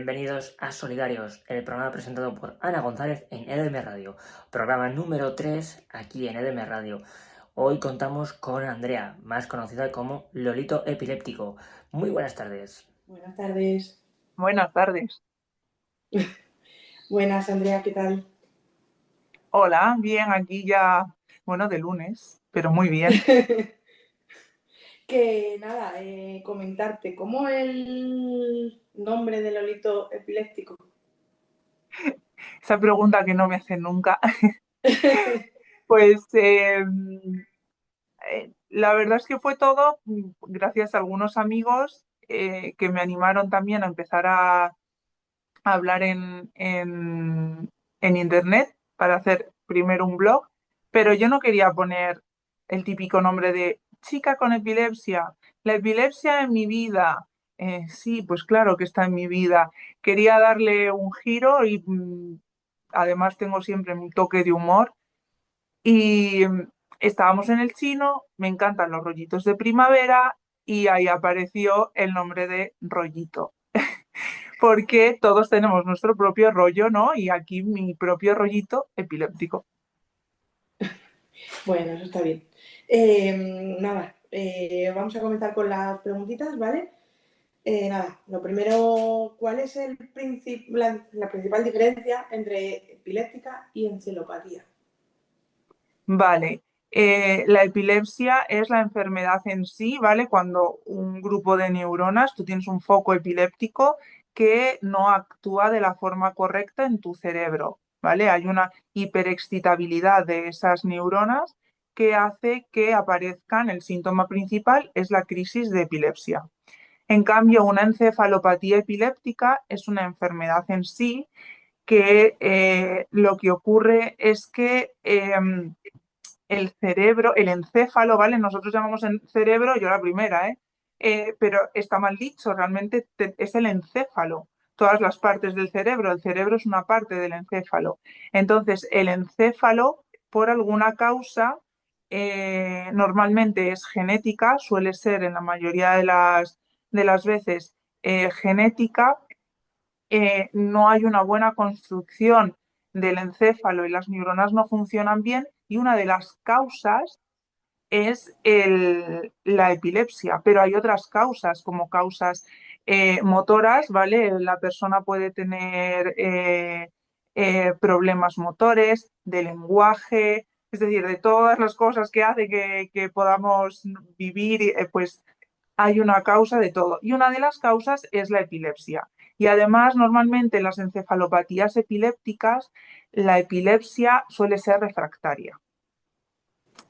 Bienvenidos a Solidarios, el programa presentado por Ana González en EDM Radio, programa número 3 aquí en EDM Radio. Hoy contamos con Andrea, más conocida como Lolito Epiléptico. Muy buenas tardes. Buenas tardes. Buenas tardes. Buenas, Andrea, ¿qué tal? Hola, bien, aquí ya, de lunes, pero muy bien. Que nada, comentarte, ¿cómo el nombre de Lolito Epiléptico? Esa pregunta que no me hacen nunca. Pues la verdad es que fue todo gracias a algunos amigos que me animaron también a empezar a hablar en internet para hacer primero un blog, pero yo no quería poner el típico nombre de chica con epilepsia, la epilepsia en mi vida. Sí, pues claro que está en mi vida. Quería darle un giro y además tengo siempre un toque de humor. Y estábamos en el chino, me encantan los rollitos de primavera y ahí apareció el nombre de Rollito porque todos tenemos nuestro propio rollo, ¿no? Y aquí mi propio rollito epiléptico. Bueno, eso está bien. Nada, vamos a comenzar con las preguntitas, ¿vale? Nada, lo primero, ¿cuál es la principal diferencia entre epiléptica y encefalopatía? Vale, la epilepsia es la enfermedad en sí, ¿vale? Cuando un grupo de neuronas, tú tienes un foco epiléptico que no actúa de la forma correcta en tu cerebro, ¿vale? Hay una hiperexcitabilidad de esas neuronas que hace que aparezcan, el síntoma principal es la crisis de epilepsia. En cambio, una encefalopatía epiléptica es una enfermedad en sí que lo que ocurre es que el cerebro, el encéfalo, ¿vale? Nosotros llamamos cerebro, yo la primera, pero está mal dicho, realmente es el encéfalo, todas las partes del cerebro. El cerebro es una parte del encéfalo. Entonces, el encéfalo, por alguna causa, normalmente es genética, suele ser en la mayoría de las veces genética. No hay una buena construcción del encéfalo y las neuronas no funcionan bien, y una de las causas es la epilepsia, pero hay otras causas, como causas motoras, ¿vale? La persona puede tener problemas motores, de lenguaje, es decir, de todas las cosas que hace que podamos vivir, pues hay una causa de todo. Y una de las causas es la epilepsia. Y además, normalmente en las encefalopatías epilépticas, la epilepsia suele ser refractaria.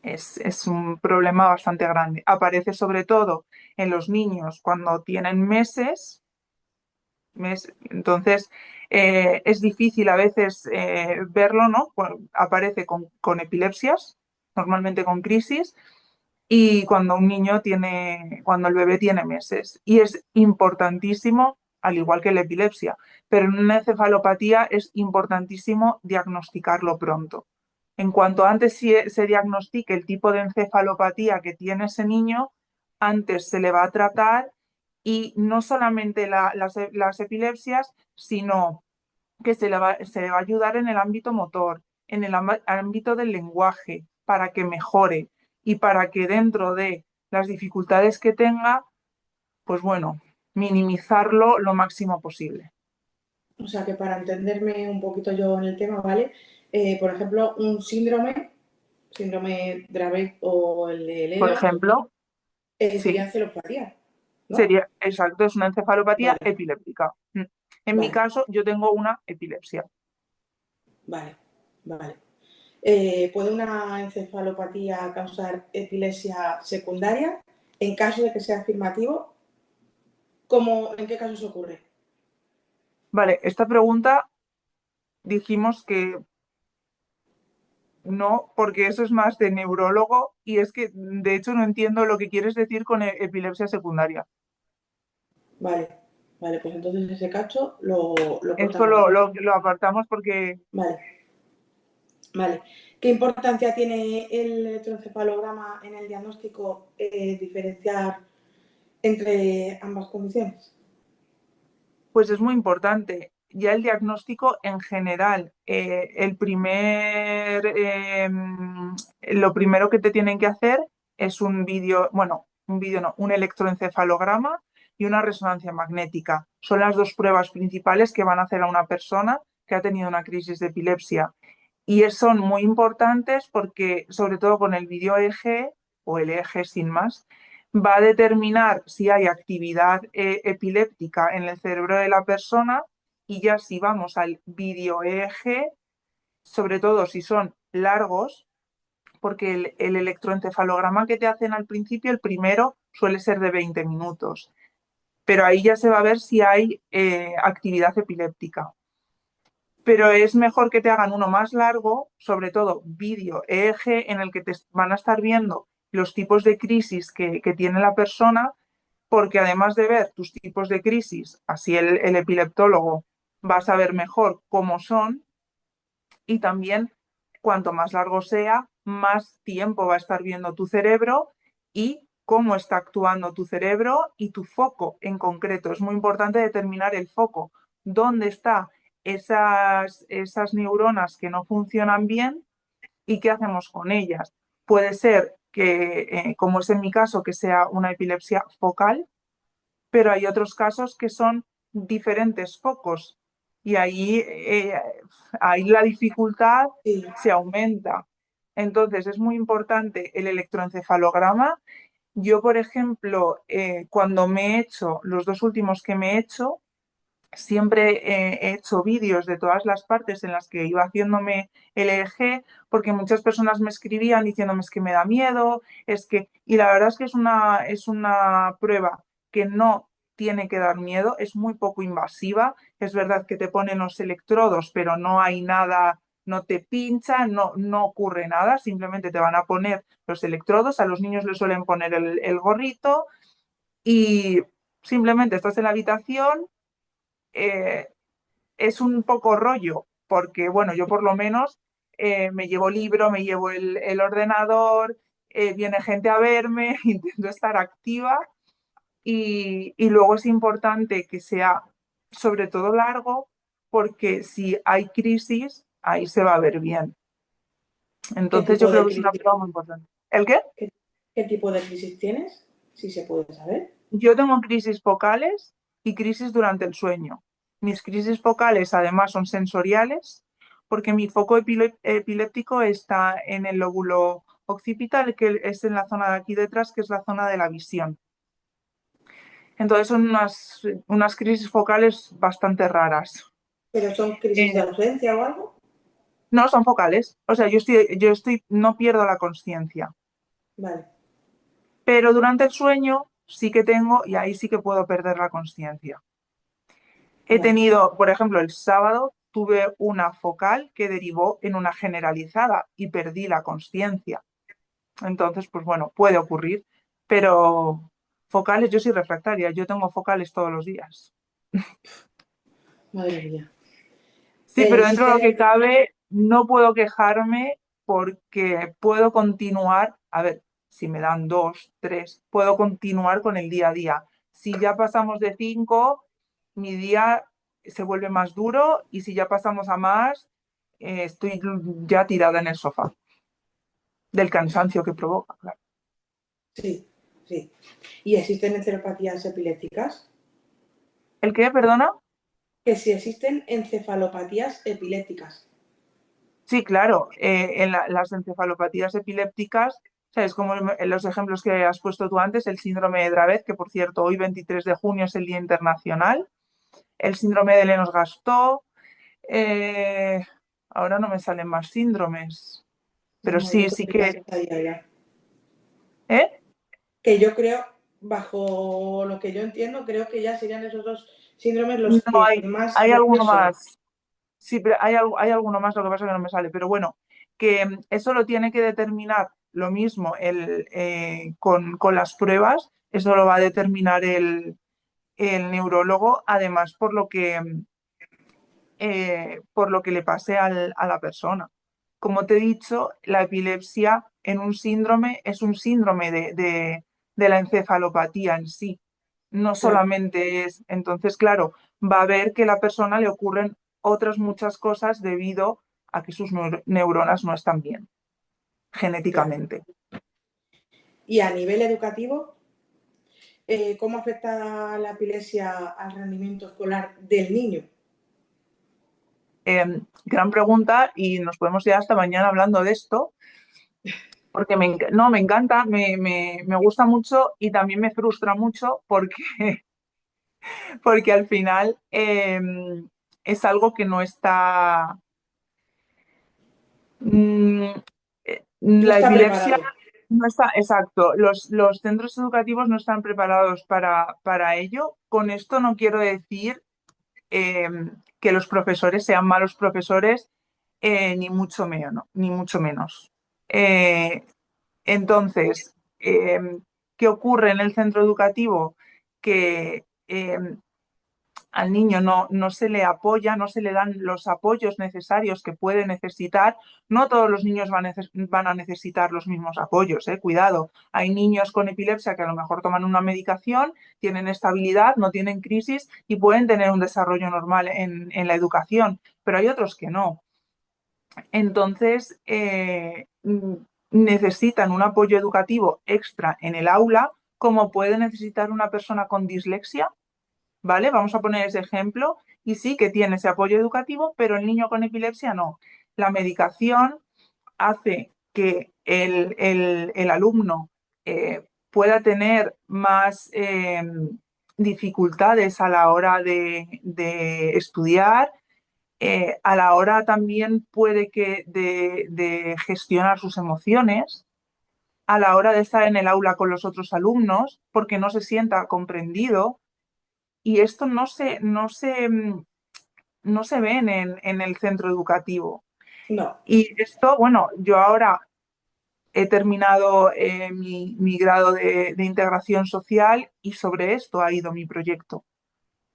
Es un problema bastante grande. Aparece sobre todo en los niños cuando tienen meses. Entonces, es difícil a veces verlo, ¿no? Aparece con epilepsias, normalmente con crisis, y cuando cuando el bebé tiene meses. Y es importantísimo, al igual que la epilepsia, pero en una encefalopatía es importantísimo diagnosticarlo pronto. En cuanto antes se diagnostique el tipo de encefalopatía que tiene ese niño, antes se le va a tratar, y no solamente las epilepsias, sino que se le va a ayudar en el ámbito motor, en el ámbito del lenguaje, para que mejore y para que dentro de las dificultades que tenga, pues bueno, minimizarlo lo máximo posible. O sea que para entenderme un poquito yo en el tema, ¿vale? Por ejemplo, un síndrome Dravet o el de Por Leber, ejemplo, sería sí, encefalopatía, ¿no? sería exacto, es una encefalopatía Vale, epiléptica. En mi vale, caso, yo tengo una epilepsia. vale, vale. ¿Puede una encefalopatía causar epilepsia secundaria? En caso de que sea afirmativo, ¿en qué casos ocurre? Vale, esta pregunta dijimos que no, porque eso es más de neurólogo, y es que de hecho no entiendo lo que quieres decir con epilepsia secundaria. Vale, vale, pues entonces ese cacho lo Esto cortamos, ¿vale? lo apartamos porque, Vale, vale. ¿Qué importancia tiene el electroencefalograma en el diagnóstico diferenciar entre ambas condiciones? Pues es muy importante. Ya el diagnóstico en general, lo primero que te tienen que hacer es un vídeo, bueno, un vídeo no, un electroencefalograma y una resonancia magnética. Son las dos pruebas principales que van a hacer a una persona que ha tenido una crisis de epilepsia. Y son muy importantes porque, sobre todo con el vídeo EEG o el EEG sin más, va a determinar si hay actividad epiléptica en el cerebro de la persona y ya si vamos al vídeo EEG, sobre todo si son largos, porque el electroencefalograma que te hacen al principio, el primero, suele ser de 20 minutos, pero ahí ya se va a ver si hay actividad epiléptica. Pero es mejor que te hagan uno más largo, sobre todo vídeo EEG, en el que te van a estar viendo los tipos de crisis que tiene la persona, porque además de ver tus tipos de crisis, así el epileptólogo va a saber mejor cómo son y también cuanto más largo sea, más tiempo va a estar viendo tu cerebro y cómo está actuando tu cerebro y tu foco en concreto. Es muy importante determinar el foco, dónde está esas neuronas que no funcionan bien y qué hacemos con ellas. Puede ser que, como es en mi caso, que sea una epilepsia focal, pero hay otros casos que son diferentes focos y ahí la dificultad Sí. se aumenta. Entonces es muy importante el electroencefalograma. Yo, por ejemplo, cuando me he hecho, los dos últimos que me he hecho, siempre he hecho vídeos de todas las partes en las que iba haciéndome el EEG, porque muchas personas me escribían diciéndome es que me da miedo, y la verdad es que es una prueba que no tiene que dar miedo, es muy poco invasiva, es verdad que te ponen los electrodos, pero no hay nada, no te pinchan, no ocurre nada, simplemente te van a poner los electrodos, a los niños les suelen poner el gorrito y simplemente estás en la habitación. eh, es un poco rollo, porque bueno, yo por lo menos me llevo libro, me llevo el ordenador, viene gente a verme, intento estar activa y luego es importante que sea sobre todo largo, porque si hay crisis, ahí se va a ver bien. ¿Qué Entonces yo tipo creo de que es una crisis, prueba muy importante. ¿El qué? qué tipo de crisis tienes? Si se puede saber. Yo tengo crisis focales y crisis durante el sueño. Mis crisis focales además son sensoriales porque mi foco epiléptico está en el lóbulo occipital, que es en la zona de aquí detrás, que es la zona de la visión. Entonces son unas crisis focales bastante raras. ¿Pero son crisis de Eh, ausencia o algo? no son focales, o sea, no pierdo la conciencia, Vale. pero durante el sueño sí que tengo y ahí sí que puedo perder la conciencia. He Vale. tenido, por ejemplo, el sábado tuve una focal que derivó en una generalizada y perdí la conciencia. Entonces, pues bueno, puede ocurrir, pero focales, yo soy refractaria, yo tengo focales todos los días. Madre mía. Sí, pero dentro de lo que ¿Existen? cabe, no puedo quejarme porque puedo continuar, a ver, si me dan dos, tres, puedo continuar con el día a día. Si ya pasamos de cinco, mi día se vuelve más duro y si ya pasamos a más, estoy ya tirada en el sofá, del cansancio que provoca, claro. Sí, sí. ¿Y existen encefalopatías epilépticas? ¿El qué, perdona? Que si existen encefalopatías epilépticas. Sí, claro, en las encefalopatías epilépticas, ¿sabes? Como en los ejemplos que has puesto tú antes, el síndrome de Dravet, que por cierto, hoy 23 de junio es el Día Internacional, el síndrome de Lennox-Gastaut, eh, ahora no me salen más síndromes, pero No, yo sí, creo sí que ya que, estaría ya. ¿eh? Que yo creo, bajo lo que yo entiendo, creo que ya serían esos dos síndromes los No que hay, más hay alguno comunes son. más, sí, pero hay alguno más, lo que pasa es que no me sale, pero bueno, que eso lo tiene que determinar lo mismo con las pruebas, eso lo va a determinar el neurólogo, además por lo que le pase a la persona. Como te he dicho, la epilepsia en un síndrome es un síndrome de la encefalopatía en sí. no Claro, solamente es. Entonces, claro, va a ver que a la persona le ocurren otras muchas cosas debido a que sus neuronas no están bien claro. genéticamente. Y a nivel educativo, ¿cómo afecta la epilepsia al rendimiento escolar del niño? Gran pregunta y nos podemos ir hasta mañana hablando de esto, porque no, me encanta, me gusta mucho y también me frustra mucho porque, porque al final es algo que no está... mm, No la está epilepsia preparado. no está, exacto, los centros educativos no están preparados para ello. Con esto no quiero decir eh, que los profesores sean malos profesores, ni mucho menos, ni mucho menos. Eh, entonces, ¿qué ocurre en el centro educativo? Que al niño no se le apoya, no se le dan los apoyos necesarios que puede necesitar. No todos los niños van a necesitar los mismos apoyos, cuidado. Hay niños con epilepsia que a lo mejor toman una medicación, tienen estabilidad, no tienen crisis y pueden tener un desarrollo normal en la educación, pero hay otros que no. Entonces, necesitan un apoyo educativo extra en el aula, como puede necesitar una persona con dislexia, ¿vale? Vamos a poner ese ejemplo y sí que tiene ese apoyo educativo, pero el niño con epilepsia no. La medicación hace que el alumno pueda tener más dificultades a la hora de estudiar, a la hora también puede que de gestionar sus emociones, a la hora de estar en el aula con los otros alumnos, porque no se sienta comprendido. Y esto no se ven en el centro educativo. No, Y esto, bueno, yo ahora he terminado mi grado de integración social y sobre esto ha ido mi proyecto.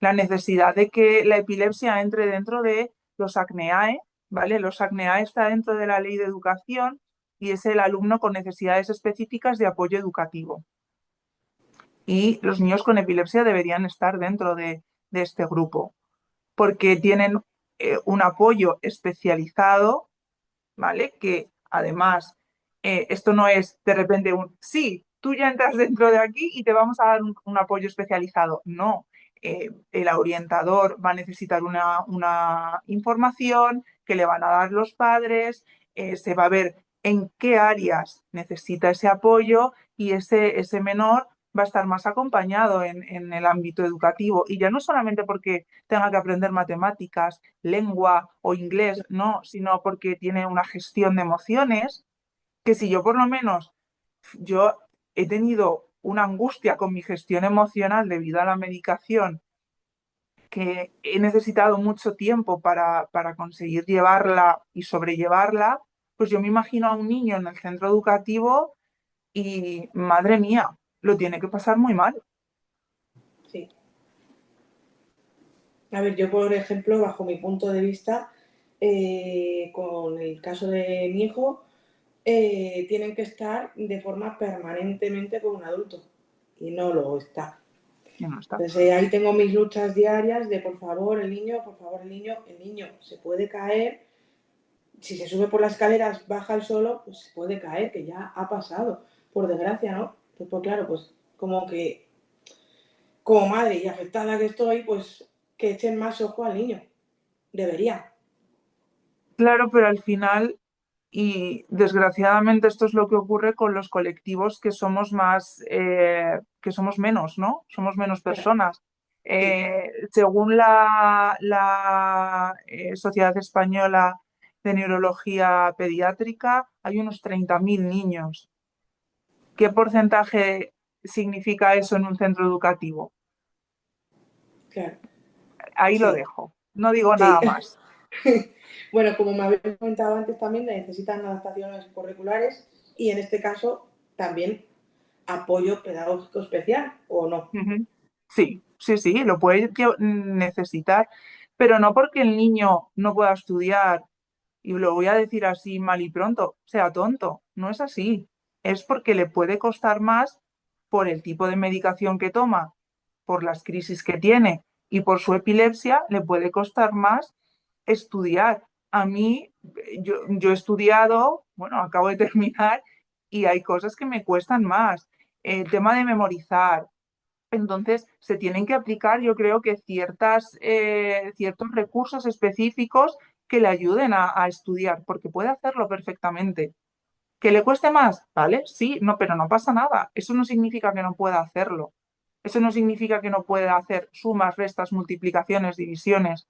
La necesidad de que la epilepsia entre dentro de los ACNEAE, ¿vale? Los ACNEAE está dentro de la ley de educación y es el alumno con necesidades específicas de apoyo educativo. Y los niños con epilepsia deberían estar dentro de este grupo, porque tienen un apoyo especializado, ¿vale? Que además, esto no es de repente sí, tú ya entras dentro de aquí y te vamos a dar un apoyo especializado. No, el orientador va a necesitar una información que le van a dar los padres, se va a ver en qué áreas necesita ese apoyo y ese menor va a estar más acompañado en el ámbito educativo. Y ya no solamente porque tenga que aprender matemáticas, lengua o inglés, no, sino porque tiene una gestión de emociones, que si yo por lo menos, yo he tenido una angustia con mi gestión emocional debido a la medicación, que he necesitado mucho tiempo para conseguir llevarla y sobrellevarla, pues yo me imagino a un niño en el centro educativo y, madre mía, lo tiene que pasar muy mal. sí. A ver, yo por ejemplo, bajo mi punto de vista, con el caso de mi hijo, tienen que estar de forma permanentemente con un adulto y no lo está. Ya no está. Entonces ahí tengo mis luchas diarias de por favor el niño, por favor el niño se puede caer, si se sube por las escaleras, baja el solo, pues se puede caer, que ya ha pasado, por desgracia, ¿no? Pues claro, pues como que como madre y afectada que estoy, pues que echen más ojo al niño. Debería. Claro, pero al final, y desgraciadamente esto es lo que ocurre con los colectivos que somos más, que somos menos, ¿no? Somos menos Claro, personas. sí, Según la Sociedad Española de Neurología Pediátrica, hay unos 30.000 niños. ¿Qué porcentaje significa eso en un centro educativo? claro, Ahí lo sí, dejo. No digo sí. nada más. Bueno, como me habéis comentado antes también, necesitan adaptaciones curriculares y en este caso también apoyo pedagógico especial, ¿o no? Ujú. Sí, sí, sí, lo puede necesitar, pero no porque el niño no pueda estudiar, y lo voy a decir así mal y pronto, sea tonto, no es así. Es porque le puede costar más por el tipo de medicación que toma por las crisis que tiene y por su epilepsia, le puede costar más estudiar. A mí, yo he estudiado, bueno, acabo de terminar y hay cosas que me cuestan más. El tema de memorizar. Entonces, se tienen que aplicar, yo creo que ciertos recursos específicos que le ayuden a estudiar, porque puede hacerlo perfectamente. ¿Que le cueste más? ¿Vale? Sí, no, pero no pasa nada. Eso no significa que no pueda hacerlo. Eso no significa que no pueda hacer sumas, restas, multiplicaciones, divisiones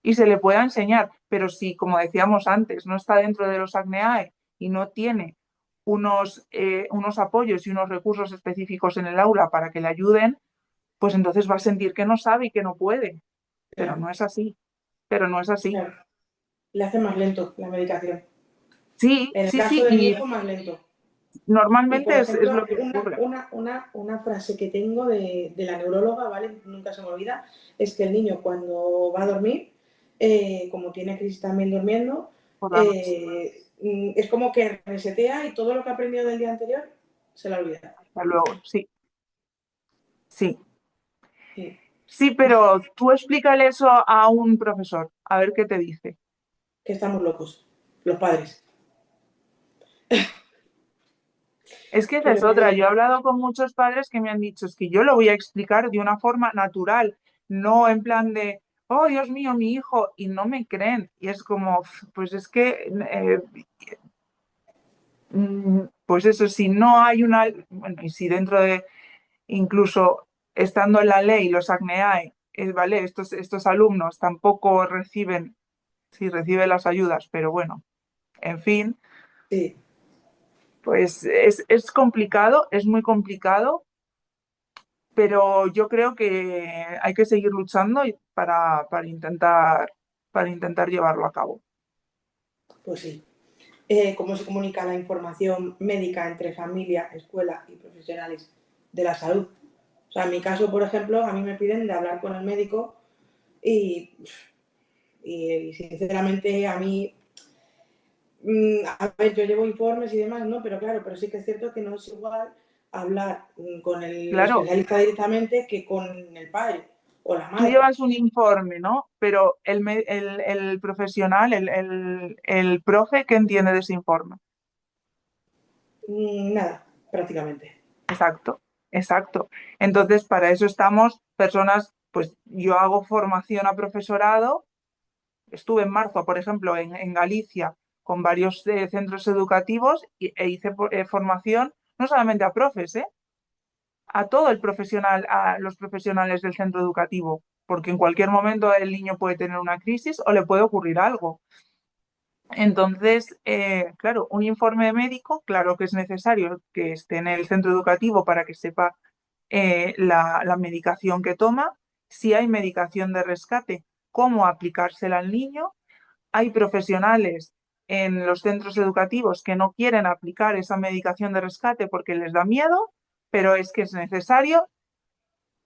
y se le pueda enseñar. Pero si, como decíamos antes, no está dentro de los ACNEAE y no tiene unos apoyos y unos recursos específicos en el aula para que le ayuden, pues entonces va a sentir que no sabe y que no puede. Pero Claro, no es así. Pero no es así. claro. Le hace más lento la medicación. Sí, En el sí, caso sí. de mi Y hijo, más lento. Y, por normalmente es ejemplo, lo que ocurre. una frase que tengo de la neuróloga, ¿vale? Nunca se me olvida, es que el niño cuando va a dormir, como tiene crisis también durmiendo, Por la noche. es como que resetea y todo lo que ha aprendido del día anterior se lo olvida. Hasta luego. Sí, sí. Sí, Sí, pero tú explícale eso a un profesor, a ver qué te dice. que estamos locos, los padres. Es que esa Pero es otra. Yo he hablado con muchos padres que me han dicho, es que yo lo voy a explicar de una forma natural, no en plan de, oh, Dios mío, mi hijo, y no me creen. Y es como, pues es que, pues eso, si no hay una, bueno, y si dentro de, incluso estando en la ley, los ACNEAE, ¿vale? Estos alumnos tampoco reciben, sí reciben las ayudas, pero bueno, en fin, sí, pues es complicado, es muy complicado, pero yo creo que hay que seguir luchando para intentar llevarlo a cabo. pues sí. Cómo se comunica la información médica entre familia, escuela y profesionales de la salud. O sea, en mi caso, por ejemplo, a mí me piden de hablar con el médico y, y sinceramente a mí, a ver, yo llevo informes y demás, ¿no? Pero claro, pero sí que es cierto que no es igual hablar con el Claro, especialista directamente que con el padre o la tú madre. llevas un informe, ¿no? Pero el profesional, el profe, ¿qué entiende de ese informe? Nada, prácticamente. Exacto, exacto. Entonces, para eso estamos personas, pues yo hago formación a profesorado. Estuve en marzo, por ejemplo, en Galicia con varios centros educativos e hice formación no solamente a profes, a todo el profesional, a los profesionales del centro educativo, porque en cualquier momento el niño puede tener una crisis o le puede ocurrir algo. Entonces, claro, un informe médico, claro que es necesario que esté en el centro educativo para que sepa la medicación que toma, si hay medicación de rescate, cómo aplicársela al niño. Hay profesionales en los centros educativos que no quieren aplicar esa medicación de rescate porque les da miedo, pero es que es necesario.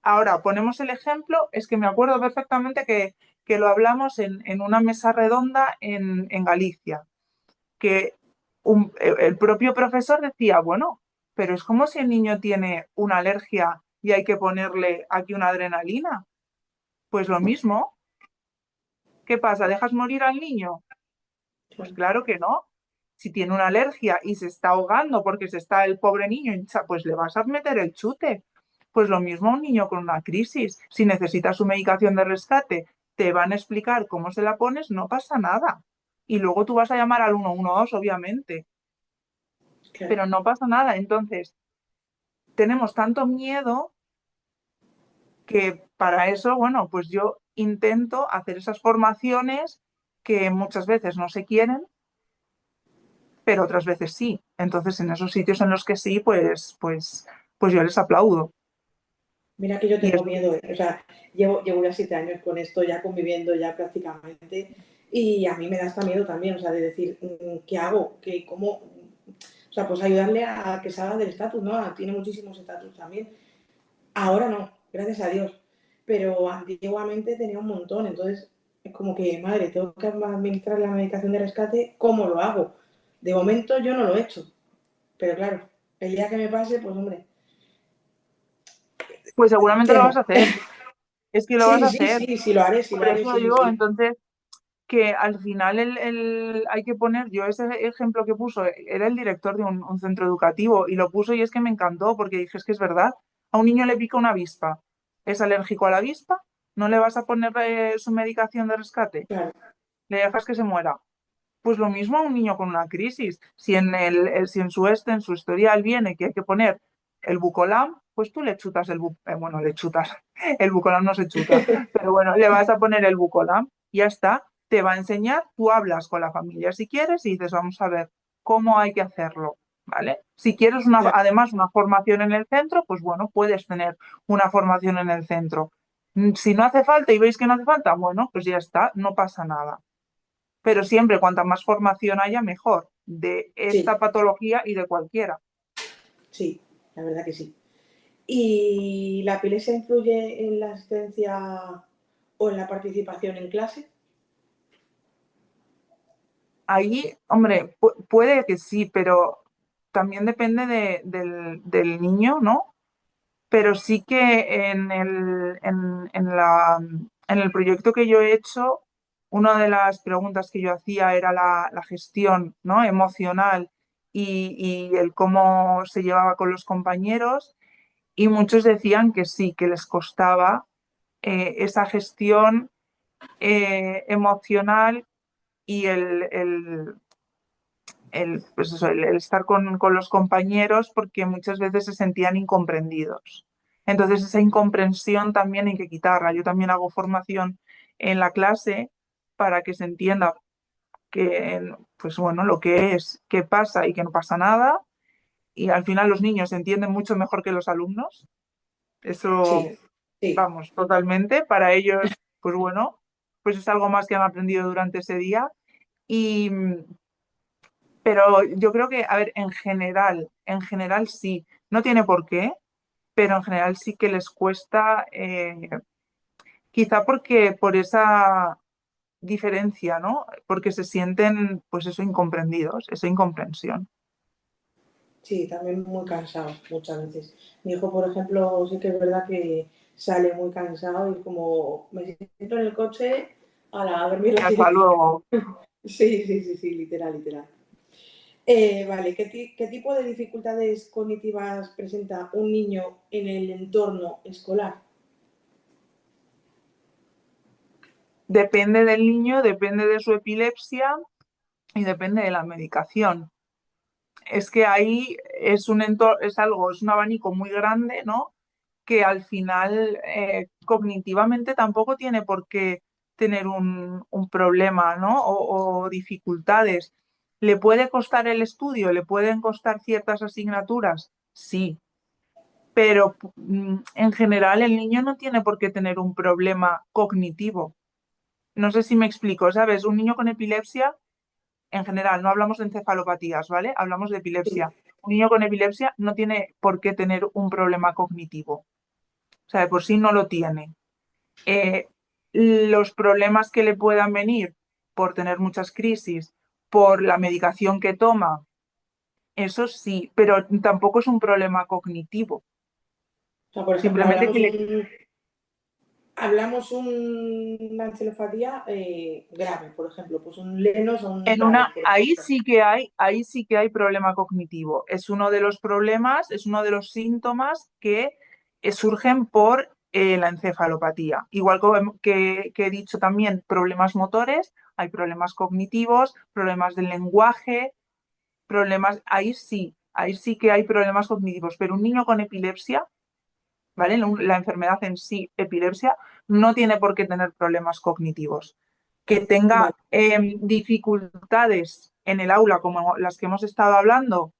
Ahora, ponemos el ejemplo, es que me acuerdo perfectamente que lo hablamos en una mesa redonda en Galicia, que el propio profesor decía, bueno, pero es como si el niño tiene una alergia y hay que ponerle aquí una adrenalina. Pues lo mismo, ¿qué pasa? ¿Dejas morir al niño? Pues claro que no. Si tiene una alergia y se está ahogando porque se está el pobre niño, pues le vas a meter el chute. Pues lo mismo a un niño con una crisis. Si necesita su medicación de rescate, te van a explicar cómo se la pones, no pasa nada. Y luego tú vas a llamar al 112, obviamente, Claro. pero no pasa nada. Entonces, tenemos tanto miedo que para eso, bueno, pues yo intento hacer esas formaciones que muchas veces no se quieren, pero otras veces sí. Entonces, en esos sitios en los que sí, pues yo les aplaudo. Mira que yo Y tengo es, miedo, o sea, llevo ya 7 años con esto, ya conviviendo ya prácticamente, y a mí me da hasta miedo también, o sea, de decir, ¿qué hago? ¿Cómo? O sea, pues ayudarle a que salga del estatus, ¿no? Tiene muchísimos estatus también. Ahora no, gracias a Dios, pero antiguamente tenía un montón, entonces es como que, madre, tengo que administrar la medicación de rescate, ¿cómo lo hago? De momento yo no lo he hecho, pero claro, el día que me pase, pues hombre, Pues seguramente lo vas a Temo. hacer. Es que lo vas Sí, a sí, hacer. sí, sí lo Por haré, eso sí, sí, digo, sí. entonces, que al final hay que poner, yo ese ejemplo que puso, era el director de un centro educativo y lo puso y es que me encantó porque dije, es que es verdad, a un niño le pica una avispa, es alérgico a la avispa, no le vas a poner su medicación de rescate, Claro, le dejas que se muera. Pues lo mismo a un niño con una crisis. Si si en en su historial viene que hay que poner el Bucolam, pues tú le chutas bueno, le chutas, el Bucolam no se chuta, pero bueno, le vas a poner el Bucolam y ya está. Te va a enseñar, tú hablas con la familia si quieres y dices, vamos a ver cómo hay que hacerlo, ¿vale? Si quieres claro, además una formación en el centro, pues bueno, puedes tener una formación en el centro. Si no hace falta y veis que no hace falta, bueno, pues ya está, no pasa nada, pero siempre cuanta más formación haya, mejor, de esta sí, patología y de cualquiera. sí, la verdad que sí. ¿Y la epilepsia influye en la asistencia o en la participación en clase? Ahí, hombre, puede que sí, pero también depende del niño, ¿no? Pero sí que en el proyecto que yo he hecho, una de las preguntas que yo hacía era la gestión, ¿no? Emocional y el cómo se llevaba con los compañeros. Y muchos decían que sí, que les costaba esa gestión emocional y pues eso, el estar con los compañeros porque muchas veces se sentían incomprendidos. Entonces esa incomprensión también hay que quitarla. Yo también hago formación en la clase para que se entienda que, pues bueno, lo que es, qué pasa y que no pasa nada. Y al final los niños entienden mucho mejor que los alumnos. Eso, Sí, sí, vamos, totalmente. Para ellos, pues bueno, pues es algo más que han aprendido durante ese día. Y, pero yo creo que, a ver, en general sí, no tiene por qué, pero en general sí que les cuesta, quizá porque por esa diferencia, ¿no? Porque se sienten, pues eso, incomprendidos, esa incomprensión. sí, también muy cansado muchas veces. Mi hijo, por ejemplo, sí que es verdad que sale muy cansado y como me siento en el coche a dormir la Hasta siesta. luego. Sí, sí, sí, sí, literal, literal. Vale, ¿qué tipo de dificultades cognitivas presenta un niño en el entorno escolar? Depende del niño, depende de su epilepsia y depende de la medicación. Es que ahí es es algo, es un abanico muy grande, ¿no? Que al final cognitivamente tampoco tiene por qué tener un problema, ¿no? O dificultades. ¿Le puede costar el estudio? ¿Le pueden costar ciertas asignaturas? Sí, pero en general el niño no tiene por qué tener un problema cognitivo. No sé si me explico, ¿sabes? Un niño con epilepsia en general, no hablamos de encefalopatías, ¿vale? Hablamos de Sí, epilepsia. Un niño con epilepsia no tiene por qué tener un problema cognitivo. O sea, de por sí no lo tiene. Eh, los problemas que le puedan venir por tener muchas crisis, por la medicación que toma, eso sí, pero tampoco es un problema cognitivo. o sea, por ejemplo, Simplemente que hablamos una encefalopatía grave, por ejemplo, pues un Lenos o un en Dravet, una, por ejemplo. ahí sí que hay problema cognitivo. Es uno de los problemas, es uno de los síntomas que surgen por la encefalopatía. Igual que he dicho también, problemas motores, hay problemas cognitivos, problemas del lenguaje, problemas, ahí sí que hay problemas cognitivos. Pero un niño con epilepsia, ¿vale? La enfermedad en sí, epilepsia, no tiene por qué tener problemas cognitivos. Que Vale, tenga dificultades en el aula, como las que hemos estado hablando,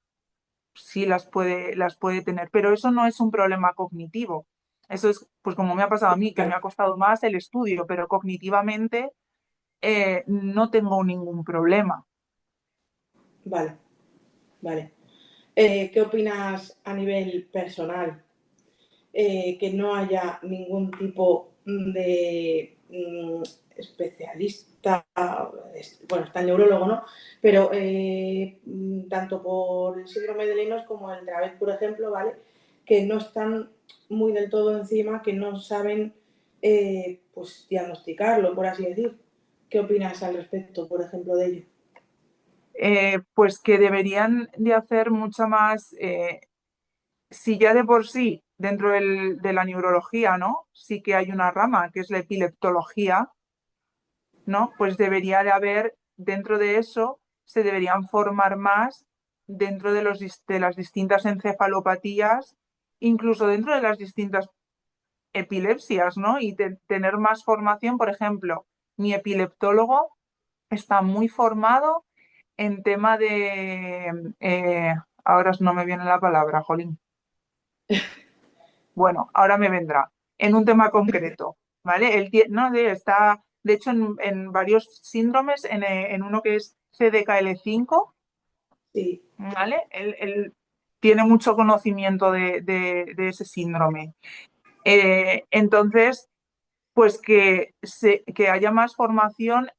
sí las puede tener, pero eso no es un problema cognitivo. Eso es, pues como me ha pasado a mí, que me claro, ha costado más el estudio, pero cognitivamente no tengo ningún problema. vale, vale. ¿Qué opinas a nivel personal? Que no haya ningún tipo de especialista, bueno, está el neurólogo, ¿no? Pero tanto por el síndrome de Lennox como el Dravet, por ejemplo, ¿vale? que no están muy del todo encima, que no saben pues diagnosticarlo, por así decir. ¿Qué opinas al respecto, por ejemplo, de ello? Pues que deberían de hacer mucha más, si ya de por sí dentro de la neurología, ¿no? Sí que hay una rama que es la epileptología, ¿no? Pues debería de haber, dentro de eso, se deberían formar más dentro de de las distintas encefalopatías, incluso dentro de las distintas epilepsias, ¿no? Y tener más formación, por ejemplo, mi epileptólogo está muy formado en tema de, ahora no me viene la palabra, jolín. Bueno, ahora me vendrá, en un tema concreto, ¿vale? No, está, de hecho, en varios síndromes, en uno que es CDKL5, Sí, ¿vale? Él tiene mucho conocimiento de ese síndrome. Entonces, pues que haya más formación,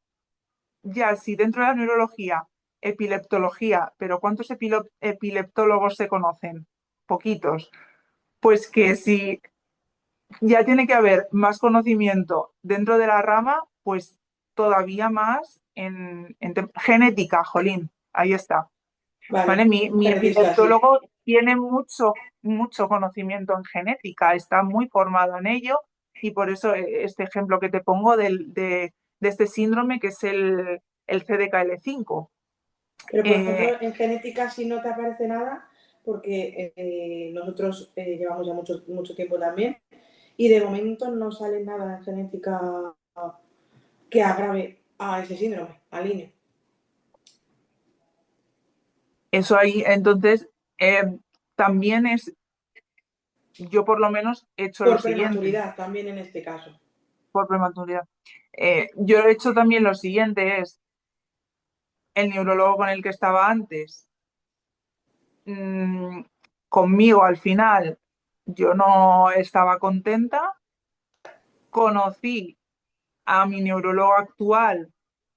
ya si dentro de la neurología, epileptología, pero ¿cuántos epileptólogos se conocen? Poquitos. Pues que si ya tiene que haber más conocimiento dentro de la rama, pues todavía más en genética, jolín, ahí está. ¿Vale? vale, Mi genetista, sí. epileptólogo tiene mucho conocimiento en genética, está muy formado en ello y por eso este ejemplo que te pongo de este síndrome que es el CDKL5. Pero, por ejemplo, Eh, en genética sí no te aparece nada, porque nosotros llevamos ya mucho tiempo también, y de momento no sale nada en genética que agrave a ese síndrome, al niño. Eso ahí, entonces, también yo por lo menos he hecho lo Por siguiente, prematuridad también en este caso. por prematuridad. Yo he hecho también lo siguiente, es el neurólogo con el que estaba antes, mm, conmigo al final, yo no estaba contenta, conocí a mi neurólogo actual,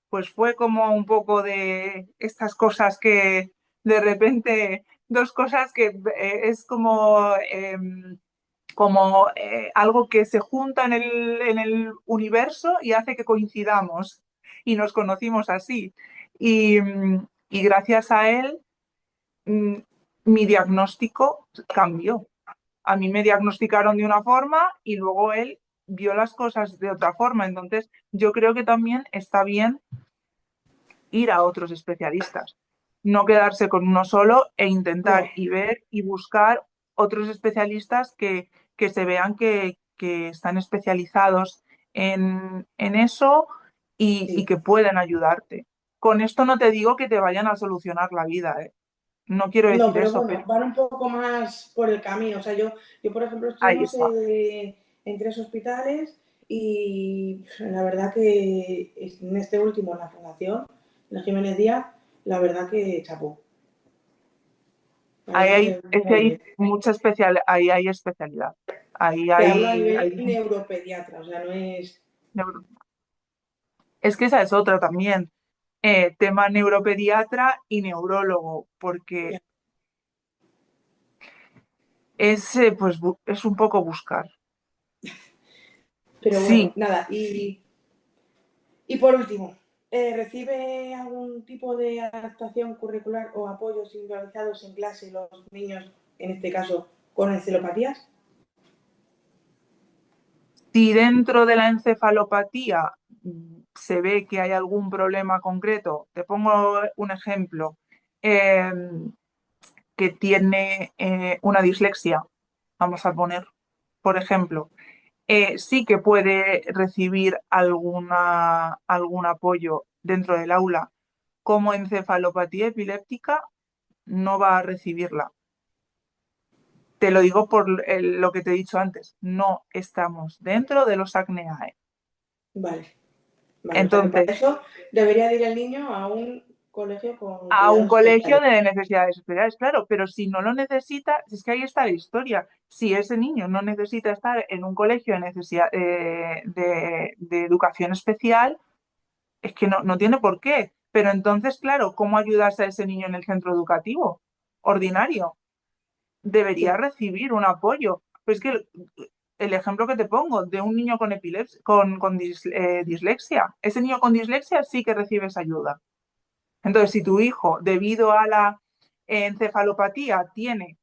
pues fue como un poco de estas cosas que de repente, dos cosas que es como algo que se junta en el universo y hace que coincidamos y nos conocimos así. Y gracias a él, mm, mi diagnóstico cambió. A mí me diagnosticaron de una forma y luego él vio las cosas de otra forma. Entonces, yo creo que también está bien ir a otros especialistas, no quedarse con uno solo e intentar No, y ver y buscar otros especialistas que se vean que están especializados en eso y sí. que pueden ayudarte. Con esto no te digo que te vayan a solucionar la vida, ¿eh? No quiero No, decir pero eso, bueno, pero van un poco más por el camino. O sea, yo por ejemplo, ahí estuvimos está. en 3 hospitales y la verdad que en este último, en la Fundación, en la Jiménez Díaz, la verdad que chapó. La Ahí verdad hay, que es que muy hay bien. mucha ahí hay especialidad. Ahí Te hablo a hay nivel neuropediatra, o sea, no es... Es que esa es otra también. Tema neuropediatra y neurólogo, porque es un poco buscar. Pero bueno, Sí, nada, y por último, ¿recibe algún tipo de adaptación curricular o apoyos individualizados en clase los niños, en este caso, con encefalopatías? si dentro de la encefalopatía se ve que hay algún problema concreto, te pongo un ejemplo, eh, que tiene una dislexia, vamos a poner, por ejemplo, sí que puede recibir algún apoyo dentro del aula. Como encefalopatía epiléptica, no va a recibirla. Te lo digo por lo que te he dicho antes, no estamos dentro de los ACNEAE. Vale, vale, o sea que para Entonces, eso debería ir el niño a un colegio con a un cuidados colegio especiales. de necesidades especiales, claro, pero si no lo necesita, es que ahí está la historia. Si ese niño no necesita estar en un colegio de, necesidad, de educación especial, es que no tiene por qué. Pero entonces, claro, ¿cómo ayudas a ese niño en el centro educativo ordinario? debería Claro, recibir un apoyo. Pues es que el ejemplo que te pongo de un niño con epilepsia, con dislexia, ese niño con dislexia sí que recibe esa ayuda. Entonces, si tu hijo, debido a la encefalopatía, tiene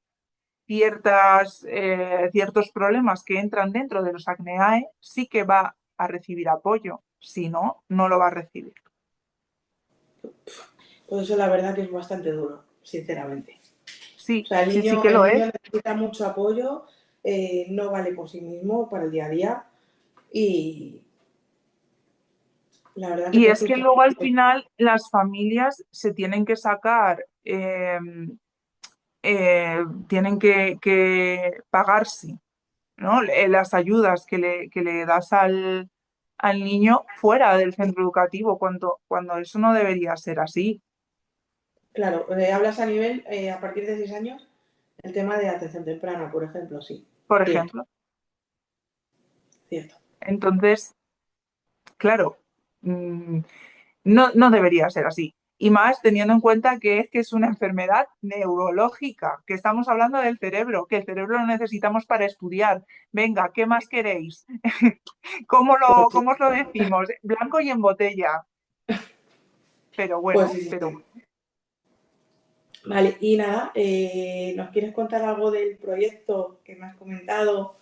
ciertos problemas que entran dentro de los acneae, sí que va a recibir apoyo. Si no, no lo va a recibir. pues eso la verdad que es bastante duro, sinceramente. O Sí, sea, sí, sí que el lo es. niño necesita mucho apoyo, no vale por sí mismo para el día a día y la verdad que Y te es que frustra. luego al final las familias se tienen que sacar, tienen que pagarse, ¿no? Las ayudas que le das al niño fuera del centro educativo, cuando eso no debería ser así, Claro, hablas a nivel, a partir de 6 años, el tema de atención temprana, por ejemplo, sí, por cierto, ejemplo. cierto. Entonces, claro, no debería ser así. Y más teniendo en cuenta que es una enfermedad neurológica, que estamos hablando del cerebro, que el cerebro lo necesitamos para estudiar. Venga, ¿qué más queréis? Pues sí, ¿Cómo os lo decimos? Blanco y en botella. Pero pues bueno, sí, sí, pero sí. Vale, y nada, ¿nos quieres contar algo del proyecto que me has comentado?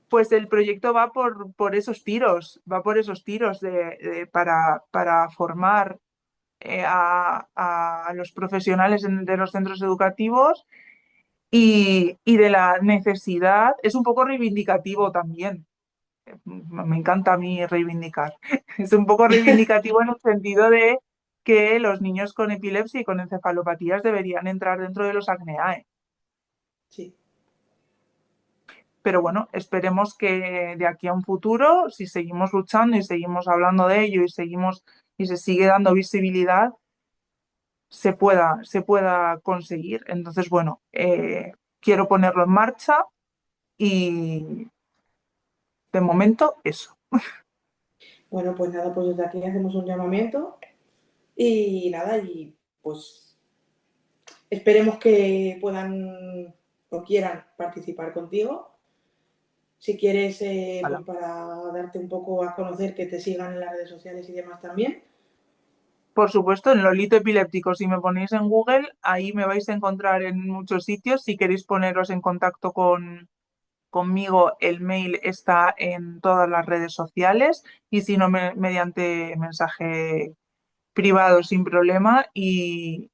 pues el proyecto va por esos tiros, va por esos tiros para formar a los profesionales de los centros educativos y de la necesidad, es un poco reivindicativo también. Me encanta a mí reivindicar. Es un poco reivindicativo en el sentido de que los niños con epilepsia y con encefalopatías deberían entrar dentro de los acneae. Sí, Pero bueno, esperemos que de aquí a un futuro, si seguimos luchando y seguimos hablando de ello y se sigue dando visibilidad, se pueda conseguir. Entonces, bueno, quiero ponerlo en marcha y de momento eso. bueno, pues nada, pues desde aquí hacemos un llamamiento y nada, y pues esperemos que puedan o quieran participar contigo. Si quieres, pues Ojalá. para darte un poco a conocer, que te sigan en las redes sociales y demás también. Por supuesto, en Lolito Epiléptico, si me ponéis en Google, ahí me vais a encontrar en muchos sitios. Si queréis poneros en contacto conmigo, el mail está en todas las redes sociales y si no, mediante mensaje privado sin problema. Y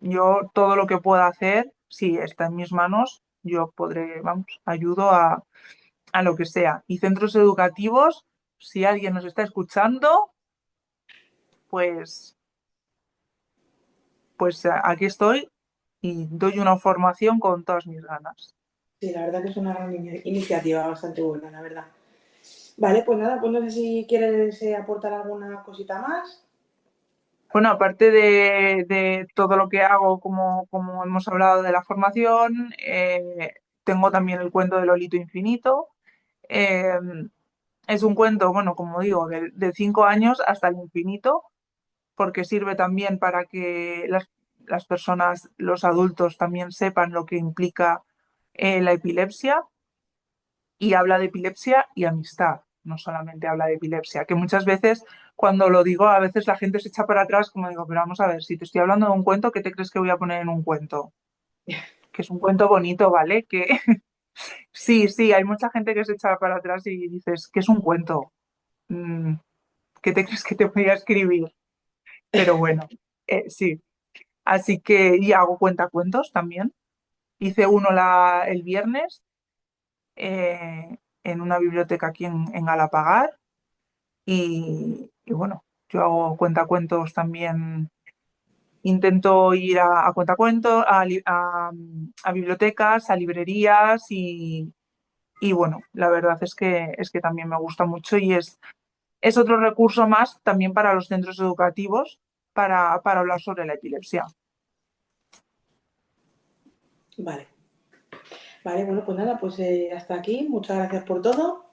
yo todo lo que pueda hacer, si está en mis manos, yo podré, vamos, ayudo a lo que sea. Y centros educativos, si alguien nos está escuchando, pues aquí estoy y doy una formación con todas mis ganas. Sí, la verdad que es una gran iniciativa bastante buena, la verdad. Vale, pues nada, pues no sé si quieres aportar alguna cosita más. Bueno, aparte de todo lo que hago, como hemos hablado de la formación, tengo también el cuento del Lolito Infinito. Eh, es un cuento, bueno, como digo, de 5 años hasta el infinito, porque sirve también para que las personas, los adultos, también sepan lo que implica la epilepsia. Y habla de epilepsia y amistad, no solamente habla de epilepsia, que muchas veces cuando lo digo, a veces la gente se echa para atrás como digo, pero vamos a ver, si te estoy hablando de un cuento, ¿qué te crees que voy a poner en un cuento? Que es un cuento bonito, ¿vale? Que sí, sí, hay mucha gente que se echa para atrás y dices, que es un cuento. Mm, ¿Qué te crees que te voy a escribir? Pero bueno, sí. Así que, y hago cuentacuentos también. Hice uno el viernes en una biblioteca aquí en Galapagar. Y bueno, yo hago cuentacuentos también, intento ir a cuentacuentos, a bibliotecas, a librerías y bueno, la verdad es que también me gusta mucho y es otro recurso más también para los centros educativos para hablar sobre la epilepsia. Vale, vale, bueno, pues nada, pues hasta aquí. Muchas gracias por todo.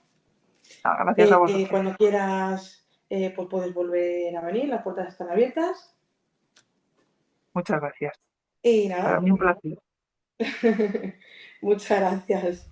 Gracias a vosotros. Cuando quieras, pues puedes volver a venir, las puertas están abiertas. Muchas gracias. Y Para nada, mí un placer. Muchas gracias.